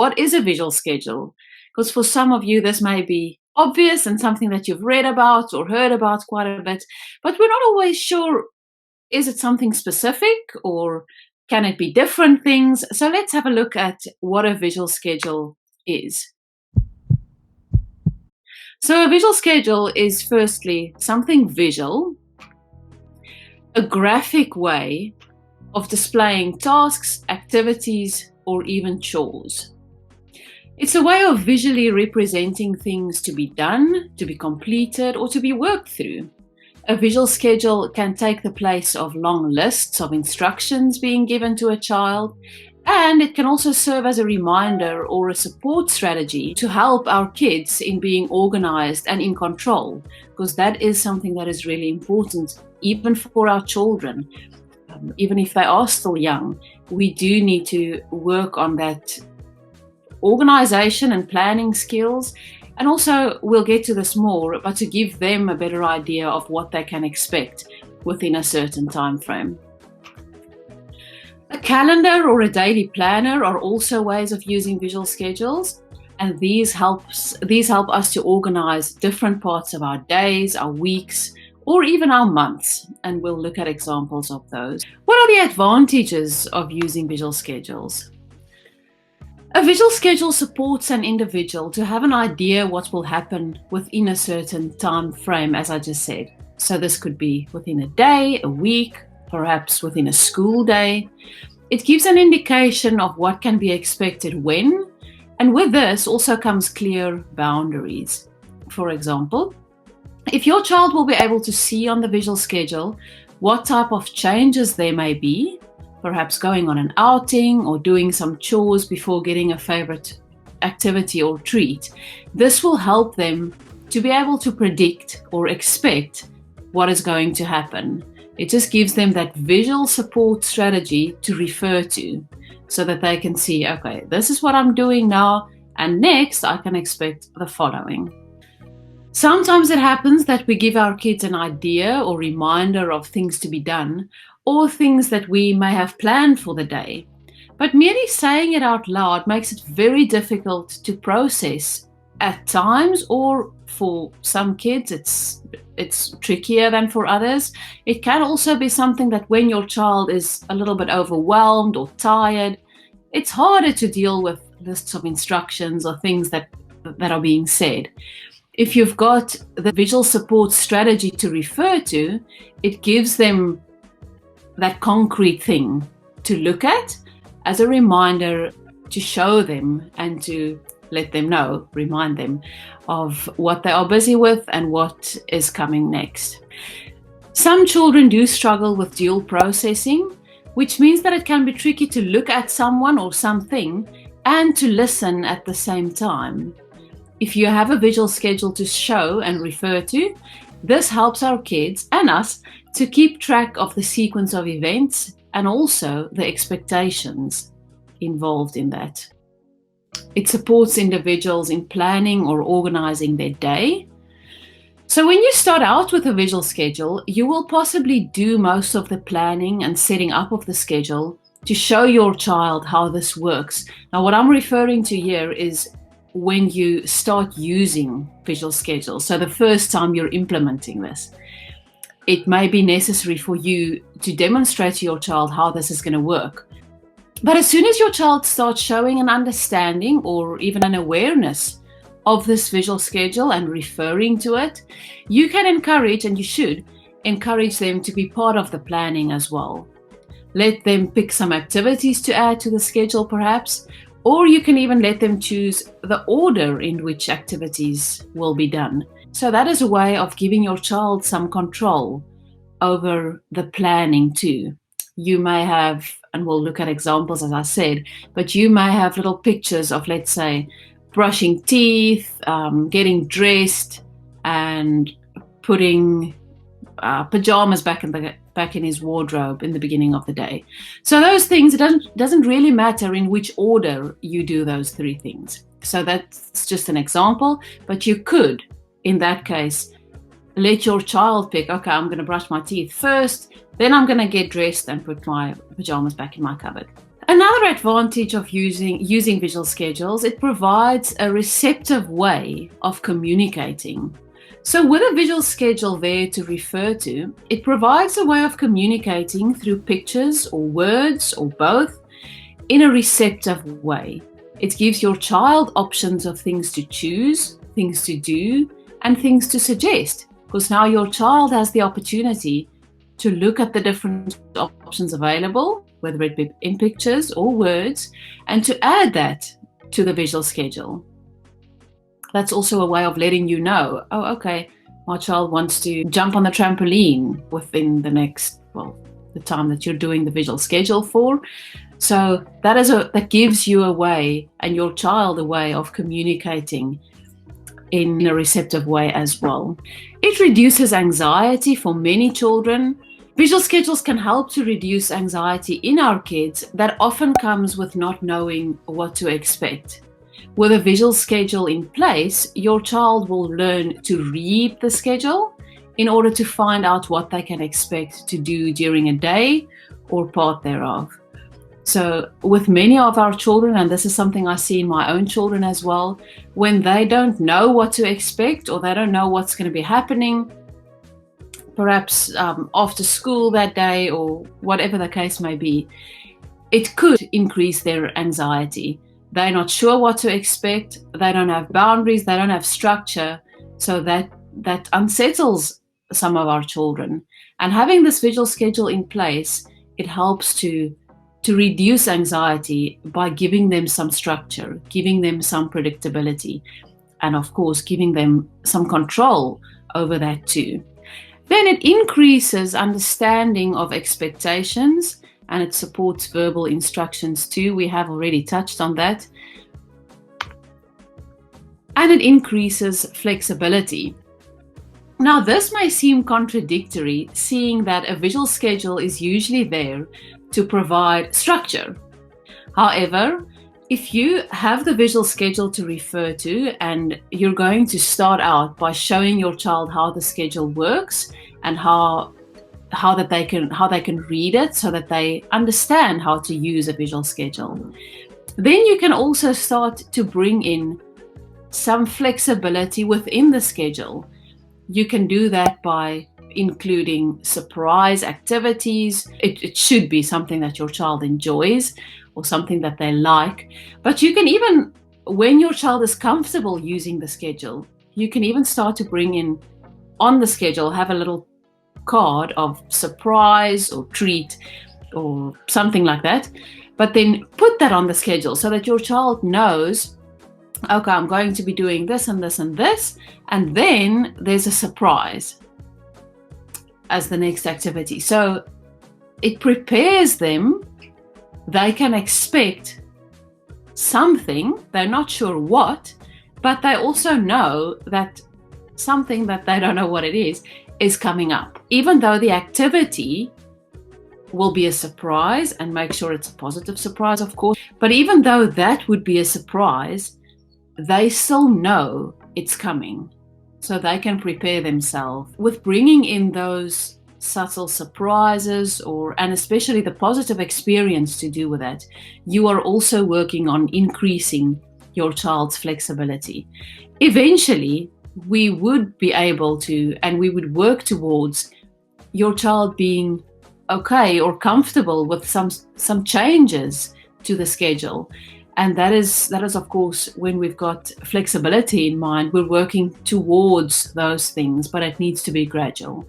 What is a visual schedule? Because for some of you, this may be obvious and something that you've read about or heard about quite a bit, but we're not always sure, is it something specific or can it be different things? So let's have a look at what a visual schedule is. So a visual schedule is firstly something visual, a graphic way of displaying tasks, activities, or even chores. It's a way of visually representing things to be done, to be completed, or to be worked through. A visual schedule can take the place of long lists of instructions being given to a child, and it can also serve as a reminder or a support strategy to help our kids in being organized and in control, because that is something that is really important, even for our children. Even if they are still young, we do need to work on that organization and planning skills. And also, we'll get to this more, but to give them a better idea of what they can expect within a certain time frame. A calendar or a daily planner are also ways of using visual schedules, and these help us to organize different parts of our days, our weeks, or even our months, and we'll look at examples of those. What are the advantages of using visual schedules? A visual schedule supports an individual to have an idea what will happen within a certain time frame, as I just said. So this could be within a day, a week, perhaps within a school day. It gives an indication of what can be expected when, and with this also comes clear boundaries. For example, if your child will be able to see on the visual schedule what type of changes there may be, perhaps going on an outing or doing some chores before getting a favorite activity or treat, this will help them to be able to predict or expect what is going to happen. It just gives them that visual support strategy to refer to so that they can see, okay, this is what I'm doing now, and next I can expect the following. Sometimes it happens that we give our kids an idea or reminder of things to be done, or things that we may have planned for the day. But merely saying it out loud makes it very difficult to process at times, or for some kids it's trickier than for others. It can also be something that when your child is a little bit overwhelmed or tired, it's harder to deal with lists of instructions or things that are being said. If you've got the visual support strategy to refer to, it gives them that concrete thing to look at as a reminder, to show them and to let them know, remind them of what they are busy with and what is coming next. Some children do struggle with dual processing, which means that it can be tricky to look at someone or something and to listen at the same time. If you have a visual schedule to show and refer to, this helps our kids and us to keep track of the sequence of events and also the expectations involved in that. It supports individuals in planning or organizing their day. So when you start out with a visual schedule, you will possibly do most of the planning and setting up of the schedule to show your child how this works. Now, what I'm referring to here is when you start using visual schedules. So the first time you're implementing this, it may be necessary for you to demonstrate to your child how this is going to work. But as soon as your child starts showing an understanding or even an awareness of this visual schedule and referring to it, you can encourage, and you should encourage them to be part of the planning as well. Let them pick some activities to add to the schedule perhaps, or you can even let them choose the order in which activities will be done. So that is a way of giving your child some control over the planning too. You may have, and we'll look at examples as I said, but you may have little pictures of, let's say, brushing teeth, getting dressed, and putting pajamas back in his wardrobe in the beginning of the day. So those things, it doesn't really matter in which order you do those three things. So that's just an example, but you could, in that case, let your child pick, okay, I'm going to brush my teeth first, then I'm going to get dressed and put my pajamas back in my cupboard. Another advantage of using visual schedules, it provides a receptive way of communicating. So with a visual schedule there to refer to, it provides a way of communicating through pictures or words or both in a receptive way. It gives your child options of things to choose, things to do, and things to suggest, because now your child has the opportunity to look at the different options available, whether it be in pictures or words, and to add that to the visual schedule. That's also a way of letting you know, oh, okay, my child wants to jump on the trampoline within the next, the time that you're doing the visual schedule for. So that gives you a way, and your child a way of communicating in a receptive way as well. It reduces anxiety for many children. Visual schedules can help to reduce anxiety in our kids that often comes with not knowing what to expect. With a visual schedule in place, your child will learn to read the schedule in order to find out what they can expect to do during a day or part thereof. So with many of our children, and this is something I see in my own children as well, when they don't know what to expect or they don't know what's going to be happening, perhaps after school that day or whatever the case may be, it could increase their anxiety. They're not sure what to expect, they don't have boundaries, they don't have structure, so that unsettles some of our children. And having this visual schedule in place, it helps to reduce anxiety by giving them some structure, giving them some predictability, and of course, giving them some control over that too. Then it increases understanding of expectations, and it supports verbal instructions too. We have already touched on that. And it increases flexibility. Now, this may seem contradictory, seeing that a visual schedule is usually there to provide structure. However, if you have the visual schedule to refer to, and you're going to start out by showing your child how the schedule works and how they can read it so that they understand how to use a visual schedule, then you can also start to bring in some flexibility within the schedule. You can do that by including surprise activities. It should be something that your child enjoys or something that they like. But you can even, when your child is comfortable using the schedule, you can even start to bring in on the schedule, have a little card of surprise or treat or something like that. But then put that on the schedule so that your child knows, okay, I'm going to be doing this and this and this, and then there's a surprise as the next activity. So it prepares them. They can expect something, they're not sure what, but they also know that something that they don't know what it is coming up. Even though the activity will be a surprise, and make sure it's a positive surprise, of course, but even though that would be a surprise, they still know it's coming, so they can prepare themselves with bringing in those subtle surprises, and especially the positive experience to do with that. You are also working on increasing your child's flexibility. Eventually, we would be able to, and we would work towards your child being okay or comfortable with some changes to the schedule. And that is of course, when we've got flexibility in mind, we're working towards those things, but it needs to be gradual.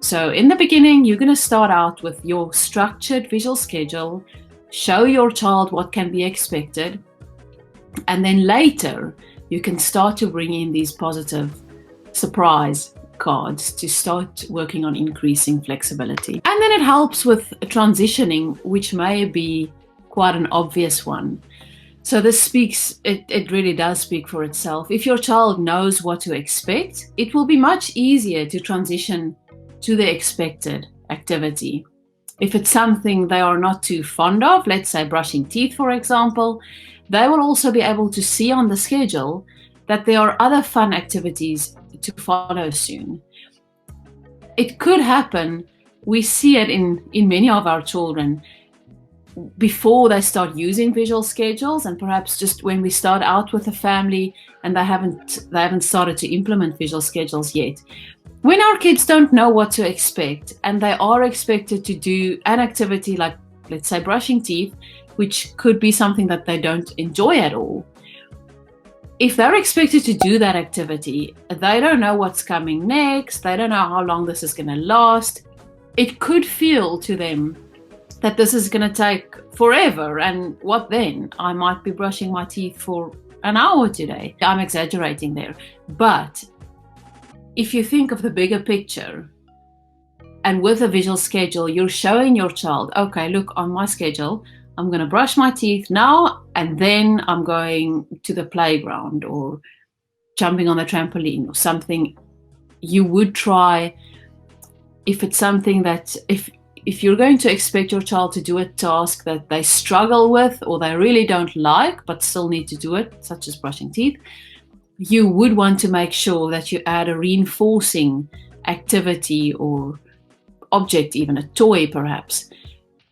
So in the beginning, you're going to start out with your structured visual schedule, show your child what can be expected, and then later you can start to bring in these positive surprise cards to start working on increasing flexibility. And then it helps with transitioning, which may be quite an obvious one. So this it really does speak for itself. If your child knows what to expect, it will be much easier to transition to the expected activity. If it's something they are not too fond of, let's say brushing teeth, for example, they will also be able to see on the schedule that there are other fun activities to follow soon. It could happen, we see it in many of our children, before they start using visual schedules, and perhaps just when we start out with a family and they haven't started to implement visual schedules yet. When our kids don't know what to expect and they are expected to do an activity like, let's say, brushing teeth, which could be something that they don't enjoy at all. If they're expected to do that activity, they don't know what's coming next, they don't know how long this is going to last. It could feel to them that this is going to take forever, and what then? I might be brushing my teeth for an hour today. I'm exaggerating there. But if you think of the bigger picture, and with a visual schedule, you're showing your child, okay, look, on my schedule, I'm going to brush my teeth now, and then I'm going to the playground or jumping on the trampoline or something. You would try, if it's something that, if you're going to expect your child to do a task that they struggle with or they really don't like but still need to do it, such as brushing teeth, you would want to make sure that you add a reinforcing activity or object, even a toy perhaps,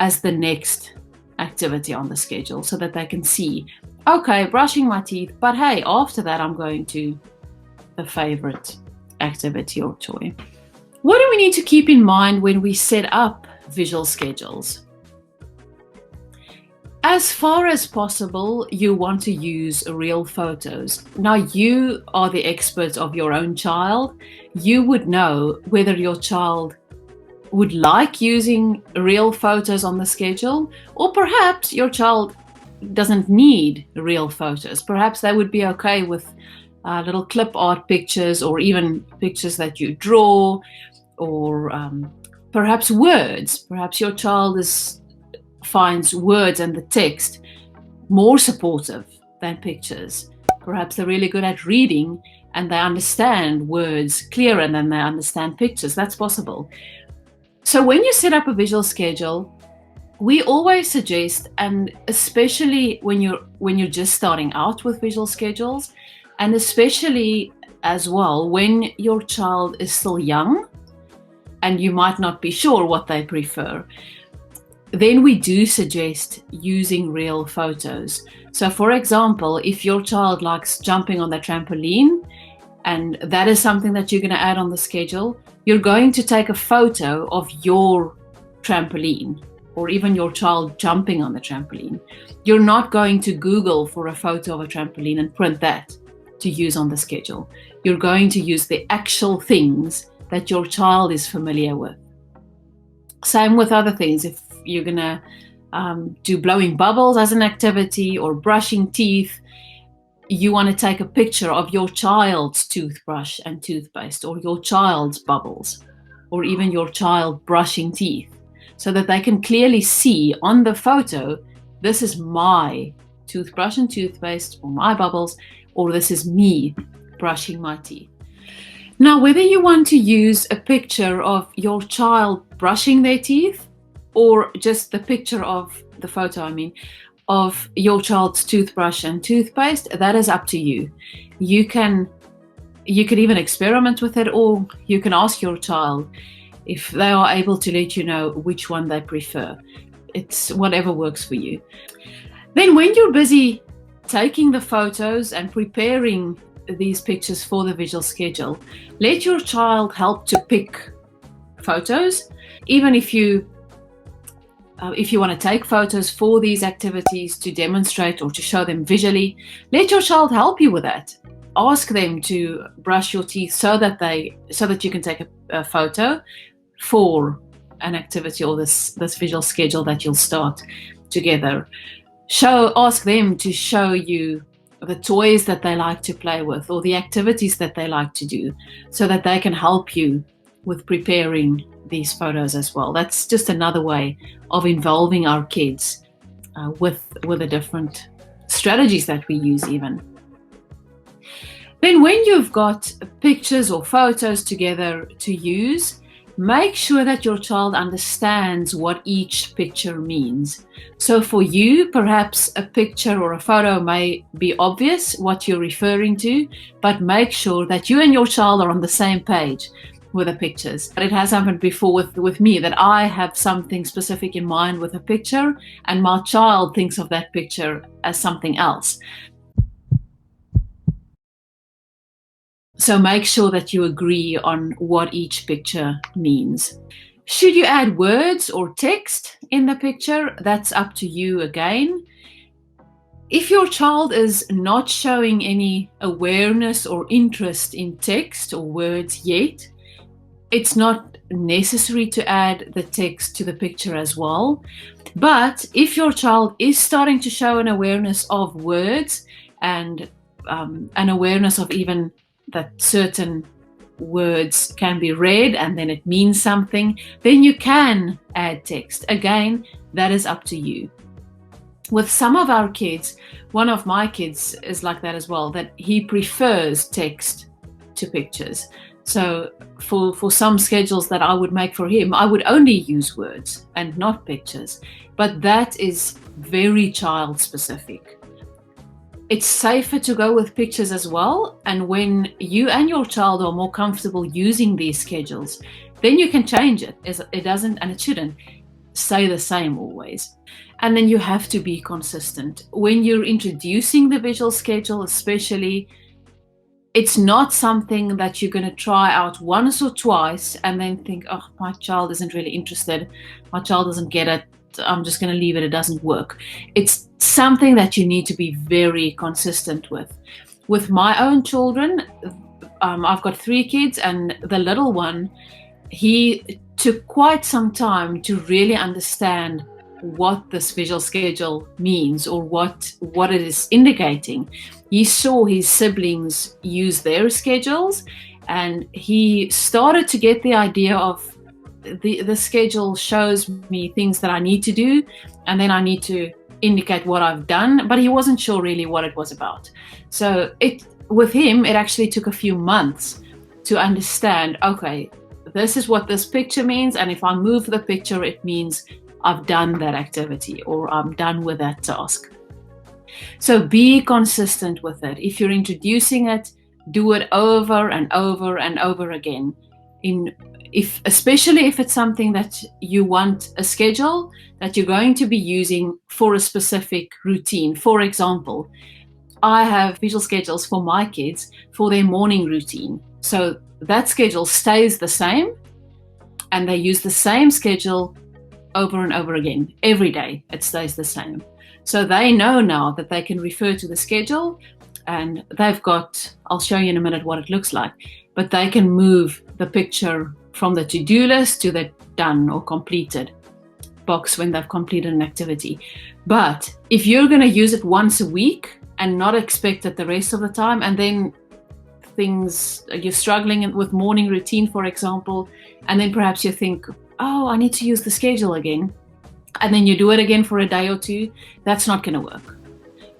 as the next activity on the schedule, so that they can see, okay, brushing my teeth, but hey, after that I'm going to the favorite activity or toy. What do we need to keep in mind when we set up visual schedules? As far as possible, you want to use real photos. Now, you are the experts of your own child. You would know whether your child would like using real photos on the schedule, or perhaps your child doesn't need real photos. Perhaps they would be okay with little clip art pictures, or even pictures that you draw, or perhaps words. Perhaps your child finds words and the text more supportive than pictures. Perhaps they're really good at reading and they understand words clearer than they understand pictures. That's possible. So when you set up a visual schedule, we always suggest, and especially when you're just starting out with visual schedules, and especially as well when your child is still young and you might not be sure what they prefer, then we do suggest using real photos. So for example, if your child likes jumping on the trampoline, and that is something that you're going to add on the schedule, you're going to take a photo of your trampoline, or even your child jumping on the trampoline. You're not going to Google for a photo of a trampoline and print that to use on the schedule. You're going to use the actual things that your child is familiar with. Same with other things. If you're going to do blowing bubbles as an activity, or brushing teeth, you want to take a picture of your child's toothbrush and toothpaste, or your child's bubbles, or even your child brushing teeth, so that they can clearly see on the photo, this is my toothbrush and toothpaste, or my bubbles, or this is me brushing my teeth. Now, whether you want to use a picture of your child brushing their teeth, or just the picture of the photo, of your child's toothbrush and toothpaste, that is up to you. You can even experiment with it, or you can ask your child if they are able to let you know which one they prefer. It's whatever works for you. Then when you're busy taking the photos and preparing these pictures for the visual schedule, let your child help to pick photos. Even if you want to take photos for these activities to demonstrate or to show them visually, let your child help you with that. Ask them to brush your teeth so that you can take a photo for an activity or this visual schedule that you'll start together. Ask them to show you the toys that they like to play with, or the activities that they like to do, so that they can help you with preparing these photos as well. That's just another way of involving our kids with the different strategies that we use even. Then when you've got pictures or photos together to use, make sure that your child understands what each picture means. So for you, perhaps a picture or a photo may be obvious what you're referring to, but make sure that you and your child are on the same page with the pictures. But it has happened before with me that I have something specific in mind with a picture and my child thinks of that picture as something else. So make sure that you agree on what each picture means. Should you add words or text in the picture? That's up to you again. If your child is not showing any awareness or interest in text or words yet, it's not necessary to add the text to the picture as well. But if your child is starting to show an awareness of words and an awareness of even that certain words can be read and then it means something, then you can add text. Again, that is up to you. With some of our kids, one of my kids is like that as well, that he prefers text to pictures. So for some schedules that I would make for him, I would only use words and not pictures. But that is very child specific. It's safer to go with pictures as well. And when you and your child are more comfortable using these schedules, then you can change it. It doesn't, and it shouldn't, stay the same always. And then you have to be consistent. When you're introducing the visual schedule, especially, it's not something that you're going to try out once or twice and then think, oh, my child isn't really interested. My child doesn't get it. I'm just going to leave it. It doesn't work. It's something that you need to be very consistent with. With my own children, I've got 3 kids, and the little one, he took quite some time to really understand what this visual schedule means or what it is indicating. He saw his siblings use their schedules, and he started to get the idea of the schedule shows me things that I need to do, and then I need to indicate what I've done, but he wasn't sure really what it was about. So with him, it actually took a few months to understand, okay, this is what this picture means, and if I move the picture, it means I've done that activity or I'm done with that task. So be consistent with it. If you're introducing it, do it over and over and over again. Especially if it's something that you want a schedule that you're going to be using for a specific routine. For example, I have visual schedules for my kids for their morning routine. So that schedule stays the same, and they use the same schedule over and over again. Every day it stays the same. So they know now that they can refer to the schedule, and they've got, I'll show you in a minute what it looks like, but they can move the picture from the to-do list to the done or completed box when they've completed an activity. But if you're going to use it once a week and not expect it the rest of the time, and then you're struggling with morning routine, for example, and then perhaps you think, oh, I need to use the schedule again, and then you do it again for a day or two, that's not going to work.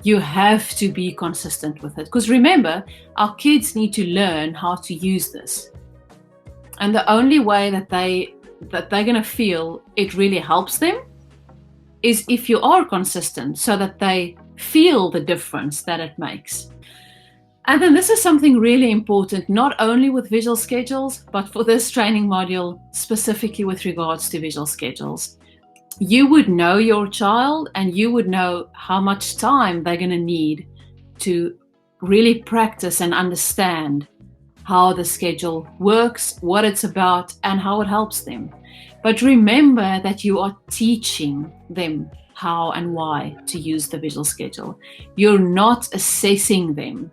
You have to be consistent with it, because remember, our kids need to learn how to use this. And the only way that they're going to feel it really helps them is if you are consistent, so that they feel the difference that it makes. And then this is something really important, not only with visual schedules, but for this training module, specifically with regards to visual schedules. You would know your child, and you would know how much time they're going to need to really practice and understand how the schedule works, what it's about, and how it helps them. But remember that you are teaching them how and why to use the visual schedule. You're not assessing them.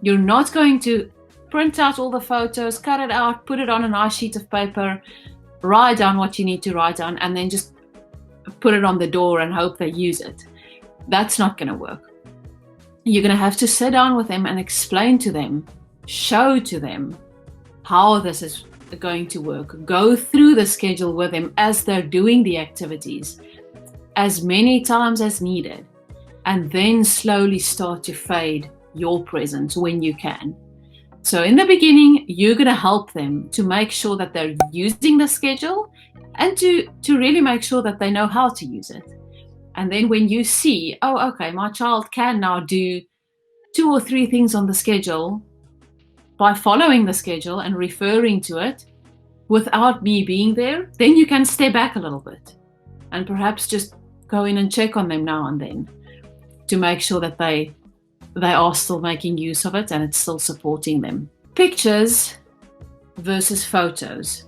You're not going to print out all the photos, cut it out, put it on a nice sheet of paper, write down what you need to write down, and then just put it on the door and hope they use it. That's not going to work. You're going to have to sit down with them and explain to them, show to them how this is going to work. Go through the schedule with them as they're doing the activities as many times as needed, and then slowly start to fade your presence when you can. So in the beginning, you're going to help them to make sure that they're using the schedule, and to really make sure that they know how to use it. And then when you see, oh, okay, my child can now do 2 or 3 things on the schedule by following the schedule and referring to it, without me being there, then you can step back a little bit and perhaps just go in and check on them now and then to make sure that they are still making use of it and it's still supporting them. Pictures versus photos.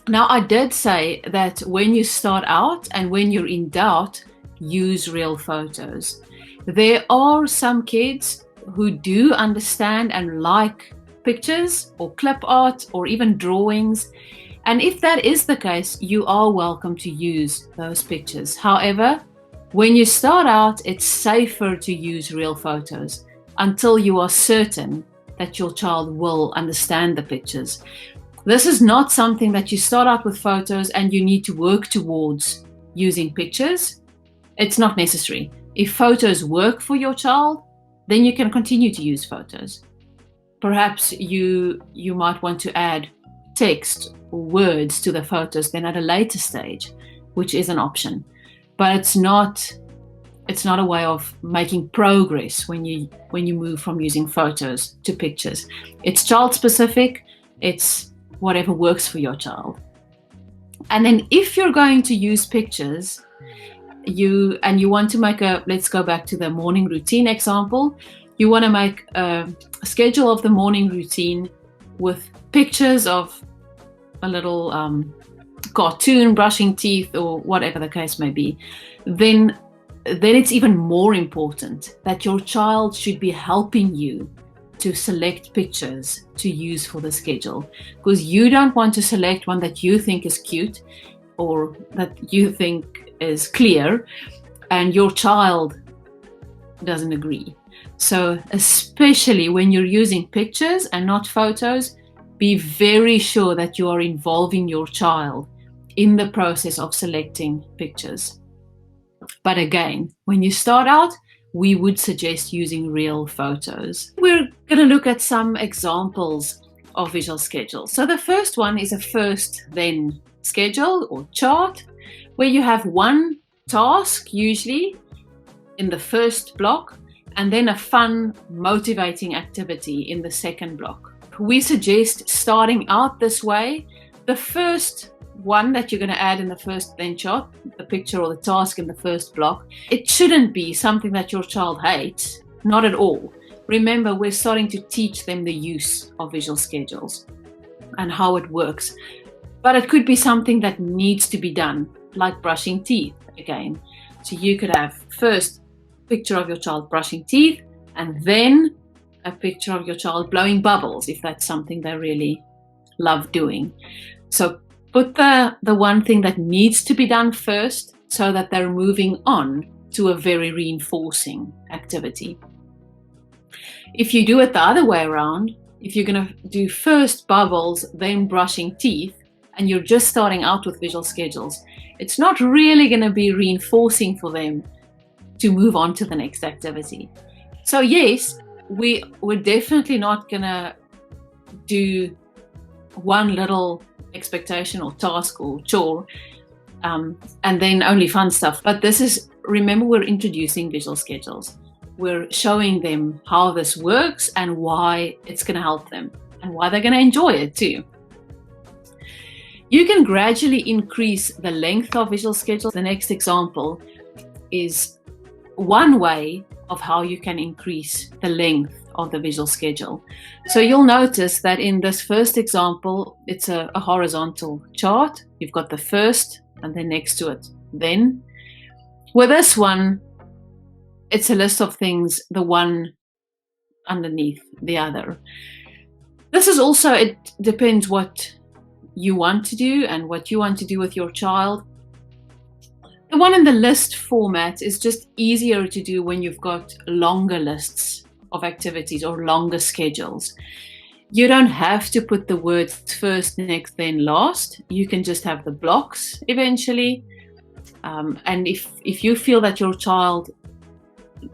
Now, I did say that when you start out and when you're in doubt, use real photos. There are some kids who do understand and like pictures or clip art or even drawings. And if that is the case, you are welcome to use those pictures. However, when you start out, it's safer to use real photos until you are certain that your child will understand the pictures. This is not something that you start out with photos and you need to work towards using pictures. It's not necessary. If photos work for your child, then you can continue to use photos. Perhaps you might want to add text or words to the photos then at a later stage, which is an option. But it's not a way of making progress when you move from using photos to pictures. It's child specific. It's whatever works for your child. And then if you're going to use pictures, you want to make let's go back to the morning routine example. You want to make a schedule of the morning routine with pictures of a little cartoon, brushing teeth, or whatever the case may be, then it's even more important that your child should be helping you to select pictures to use for the schedule, because you don't want to select one that you think is cute or that you think is clear and your child doesn't agree. So especially when you're using pictures and not photos, be very sure that you are involving your child in the process of selecting pictures. But again, when you start out, we would suggest using real photos. We're going to look at some examples of visual schedules. So the first one is a first-then schedule or chart, where you have one task, usually in the first block, and then a fun, motivating activity in the second block. We suggest starting out this way. The first one that you're going to add in the first then chart, the picture or the task in the first block, it shouldn't be something that your child hates, not at all. Remember, we're starting to teach them the use of visual schedules and how it works. But it could be something that needs to be done, like brushing teeth again. So you could have first a picture of your child brushing teeth and then a picture of your child blowing bubbles, if that's something they really love doing. So put the one thing that needs to be done first so that they're moving on to a very reinforcing activity. If you do it the other way around, if you're going to do first bubbles, then brushing teeth, and you're just starting out with visual schedules, it's not really going to be reinforcing for them to move on to the next activity. So yes, we're definitely not going to do one little expectation or task or chore and then only fun stuff. But remember, we're introducing visual schedules. We're showing them how this works and why it's going to help them and why they're going to enjoy it too. You can gradually increase the length of visual schedules. The next example is one way of how you can increase the length of the visual schedule. So you'll notice that in this first example, it's a horizontal chart. You've got the first and then next to it, then. With this one, it's a list of things, the one underneath the other. This is also, it depends what you want to do and what you want to do with your child. The one in the list format is just easier to do when you've got longer lists of activities or longer schedules. You don't have to put the words first, next, then last. You can just have the blocks eventually. And if you feel that your child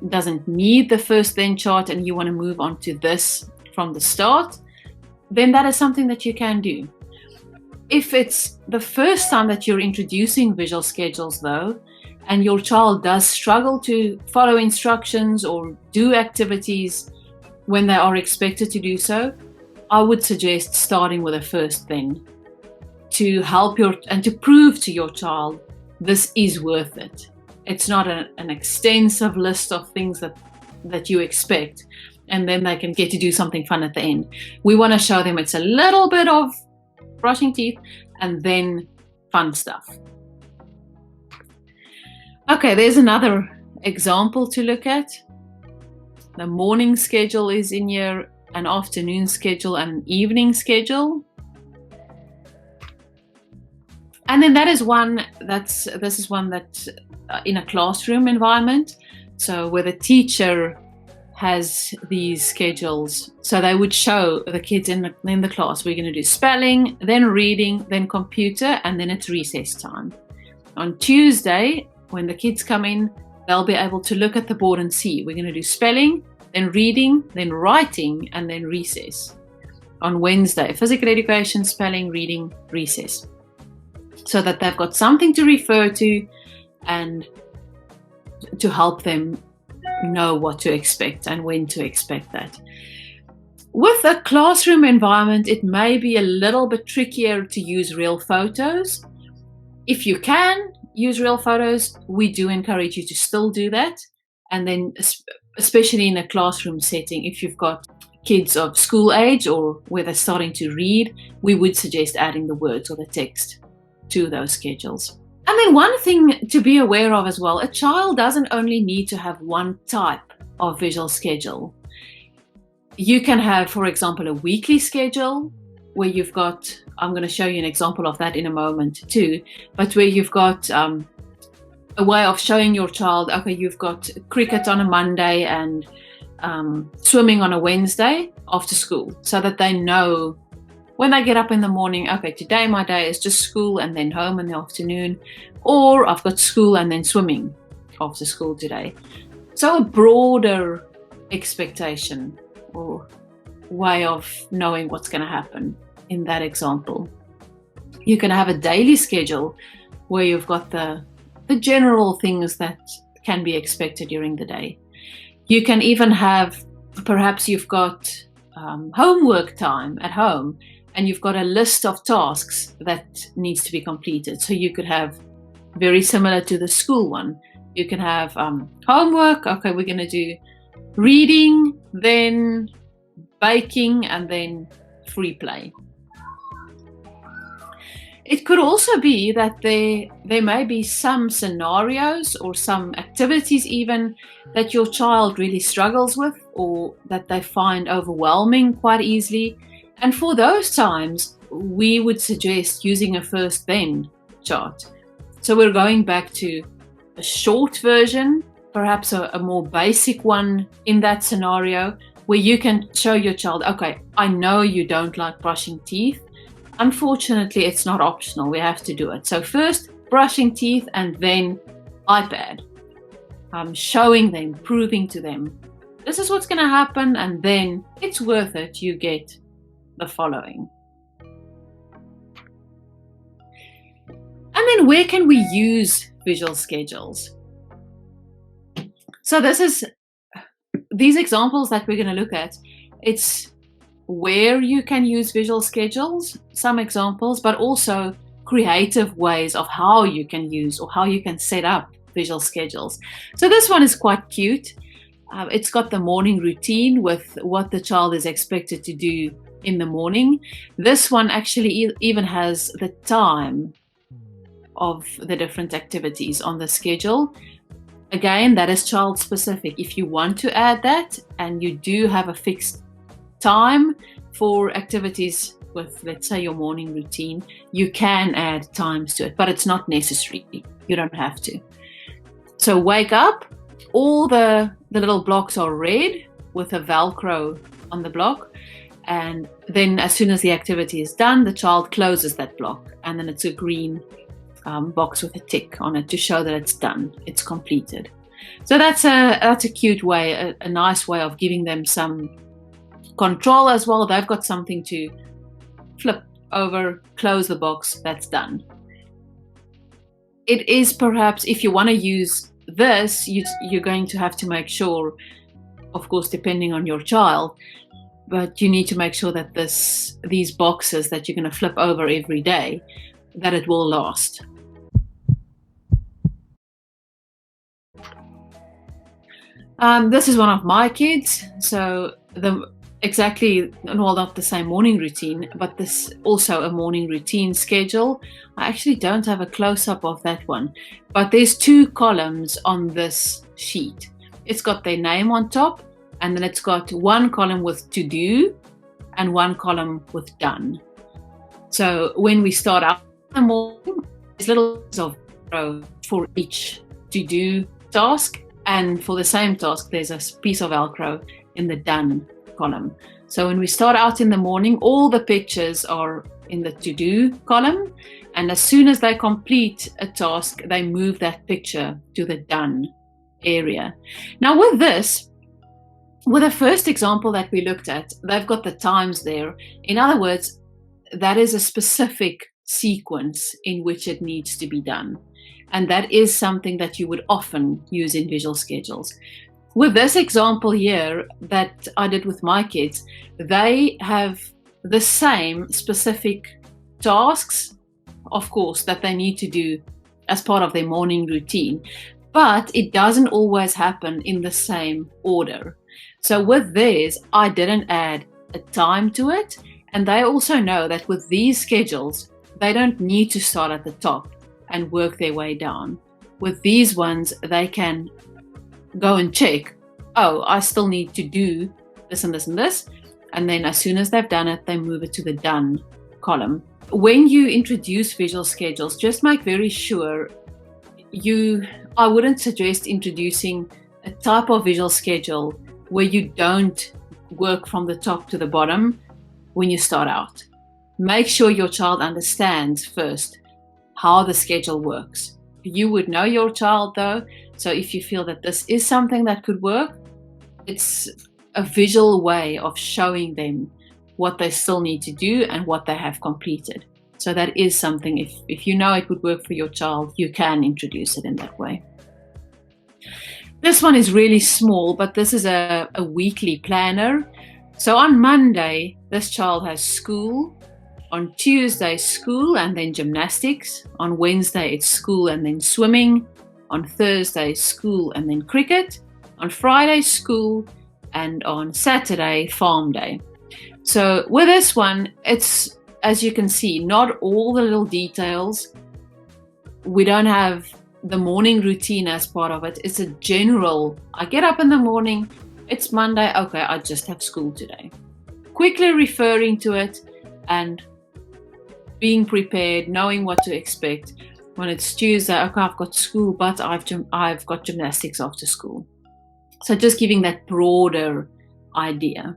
doesn't need the first then chart and you want to move on to this from the start, then that is something that you can do. If it's the first time that you're introducing visual schedules though, and your child does struggle to follow instructions or do activities when they are expected to do so, I would suggest starting with a first then to help and to prove to your child this is worth it. It's not an extensive list of things that you expect, and then they can get to do something fun at the end. We want to show them it's a little bit of brushing teeth and then fun stuff. Okay, there's another example to look at. The morning schedule is in here, an afternoon schedule and an evening schedule. And then this is one that in a classroom environment, so where the teacher has these schedules. So they would show the kids in the class, we're going to do spelling, then reading, then computer, and then it's recess time. On Tuesday, when the kids come in, they'll be able to look at the board and see, we're going to do spelling, then reading, then writing, and then recess. On Wednesday, physical education, spelling, reading, recess. So that they've got something to refer to and to help them know what to expect and when to expect that. With a classroom environment, it may be a little bit trickier to use real photos. If you can use real photos, we do encourage you to still do that. And then, especially in a classroom setting, if you've got kids of school age or where they're starting to read, we would suggest adding the words or the text to those schedules. And then one thing to be aware of as well, a child doesn't only need to have one type of visual schedule. You can have, for example, a weekly schedule where you've got, I'm going to show you an example of that in a moment too, but where you've got a way of showing your child, okay, you've got cricket on a Monday and swimming on a Wednesday after school, so that they know when they get up in the morning, okay, today my day is just school and then home in the afternoon, or I've got school and then swimming after school today. So a broader expectation or way of knowing what's going to happen in that example. You can have a daily schedule where you've got the general things that can be expected during the day. You can even have, perhaps you've got homework time at home, and you've got a list of tasks that needs to be completed. So you could have, very similar to the school one, you can have homework, okay, we're going to do reading, then baking, and then free play. It could also be that there may be some scenarios or some activities even that your child really struggles with, or that they find overwhelming quite easily. And for those times, we would suggest using a first then chart. So we're going back to a short version, perhaps a more basic one in that scenario, where you can show your child, okay, I know you don't like brushing teeth. Unfortunately, it's not optional. We have to do it. So first, brushing teeth, and then iPad. Showing them, proving to them, this is what's going to happen, and then it's worth it. You get the following. And then where can we use visual schedules? So these examples that we're going to look at, it's where you can use visual schedules, some examples, but also creative ways of how you can use or how you can set up visual schedules. So this one is quite cute. It's got the morning routine with what the child is expected to do in the morning. This one actually even has the time of the different activities on the schedule. Again, that is child specific. If you want to add that and you do have a fixed time for activities with, let's say, your morning routine, you can add times to it, but it's not necessary. You don't have to. So wake up, all the little blocks are red with a Velcro on the block. And then as soon as the activity is done, the child closes that block, and then it's a green box with a tick on it to show that it's done, it's completed. So that's a cute way, a nice way of giving them some control as well. They've got something to flip over, close the box, that's done. It is perhaps, if you want to use this, you're going to have to make sure, of course, depending on your child, but you need to make sure that these boxes that you're going to flip over every day, that it will last. This is one of my kids. So not the same morning routine, but this also a morning routine schedule. I actually don't have a close-up of that one, but there's 2 columns on this sheet. It's got their name on top, and then it's got 1 column with to do and 1 column with done. So when we start out in the morning, there's little bits of row for each to do task, and for the same task there's a piece of Velcro in the done column. So when we start out in the morning, all the pictures are in the to do column, and as soon as they complete a task, they move that picture to the done area. Now with the first example that we looked at, they've got the times there. In other words, that is a specific sequence in which it needs to be done. And that is something that you would often use in visual schedules. With this example here that I did with my kids, they have the same specific tasks, of course, that they need to do as part of their morning routine, but it doesn't always happen in the same order. So with theirs, I didn't add a time to it, and they also know that with these schedules, they don't need to start at the top and work their way down. With these ones, they can go and check, oh, I still need to do this and this and this, and then as soon as they've done it, they move it to the done column. When you introduce visual schedules, just make very sure I wouldn't suggest introducing a type of visual schedule where you don't work from the top to the bottom when you start out. Make sure your child understands first how the schedule works. You would know your child though, so if you feel that this is something that could work, it's a visual way of showing them what they still need to do and what they have completed. So that is something, if you know it would work for your child, you can introduce it in that way. This one is really small, but this is a weekly planner. So on Monday, this child has school. On Tuesday, school and then gymnastics. On Wednesday, it's school and then swimming. On Thursday, school and then cricket. On Friday, school. And on Saturday, farm day. So with this one, it's, as you can see, not all the little details. We don't have the morning routine as part of it. It's a general, I get up in the morning, it's Monday, okay, I just have school today. Quickly referring to it and being prepared, knowing what to expect. When it's Tuesday, okay, I've got school, but I've got gymnastics after school. So just giving that broader idea.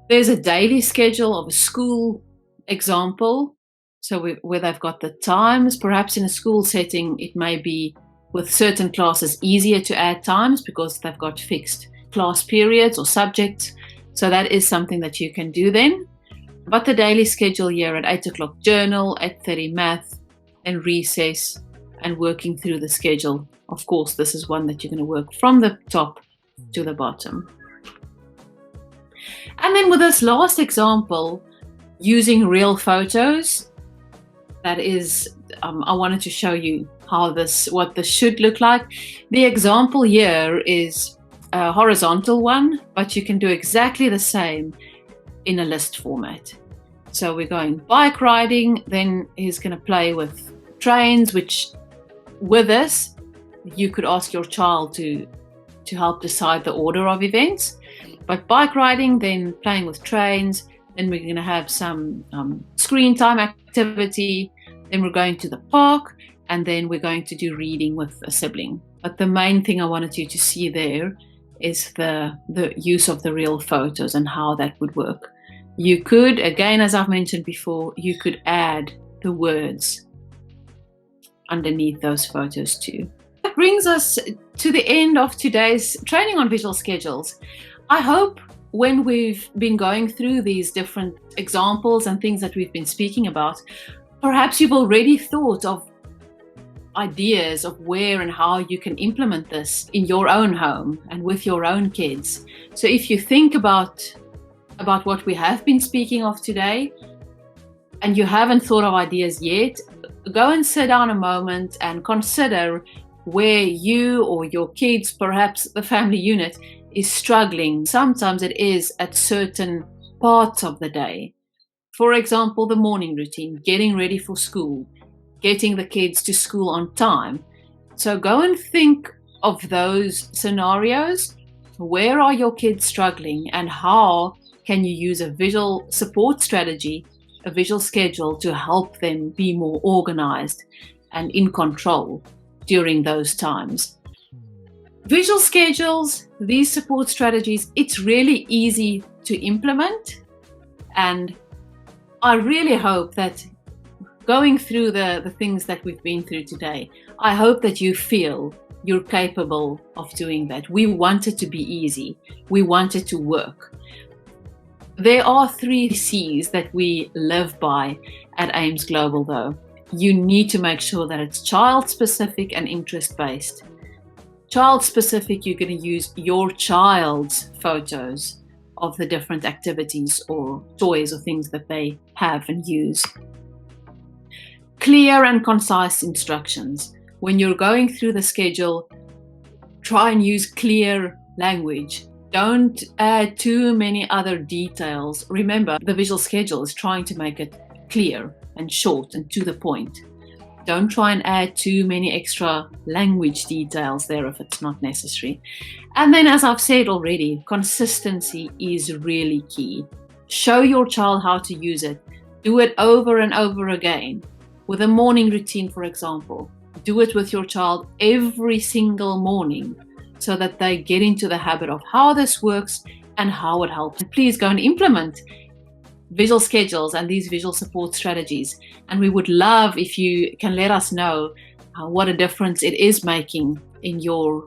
There's a daily schedule of a school example. So where they've got the times, perhaps in a school setting, it may be with certain classes easier to add times because they've got fixed class periods or subjects. So that is something that you can do then. But the daily schedule here at 8 o'clock journal, 8:30 math, and recess, and working through the schedule. Of course, this is one that you're going to work from the top to the bottom. And then with this last example, using real photos, that is, I wanted to show you what this should look like. The example here is a horizontal one, but you can do exactly the same in a list format. So we're going bike riding, then he's going to play with trains, which with this, you could ask your child to help decide the order of events. But bike riding, then playing with trains, then we're going to have some screen time activity, then we're going to the park, and then we're going to do reading with a sibling. But the main thing I wanted you to see there is the use of the real photos and how that would work. You could, again, as I've mentioned before, you could add the words underneath those photos too. That brings us to the end of today's training on visual schedules. I hope when we've been going through these different examples and things that we've been speaking about, perhaps you've already thought of ideas of where and how you can implement this in your own home and with your own kids. So if you think about what we have been speaking of today and you haven't thought of ideas yet, go and sit down a moment and consider where you or your kids, perhaps the family unit, is struggling. Sometimes it is at certain parts of the day. For example, the morning routine, getting ready for school, getting the kids to school on time. So go and think of those scenarios. Where are your kids struggling, and how can you use a visual support strategy, a visual schedule, to help them be more organized and in control during those times? Visual schedules, these support strategies, it's really easy to implement. And I really hope that going through the things that we've been through today, I hope that you feel you're capable of doing that. We want it to be easy. We want it to work. There are 3 C's that we live by at Ames Global, though. You need to make sure that it's child-specific and interest-based. Child-specific, you're going to use your child's photos of the different activities or toys or things that they have and use. Clear and concise instructions. When you're going through the schedule, try and use clear language. Don't add too many other details. Remember, the visual schedule is trying to make it clear and short and to the point. Don't try and add too many extra language details there if it's not necessary. And then, as I've said already, consistency is really key. Show your child how to use it. Do it over and over again. With a morning routine, for example, do it with your child every single morning so that they get into the habit of how this works and how it helps. And please go and implement visual schedules and these visual support strategies. And we would love if you can let us know what a difference it is making in your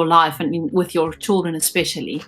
life and with your children especially.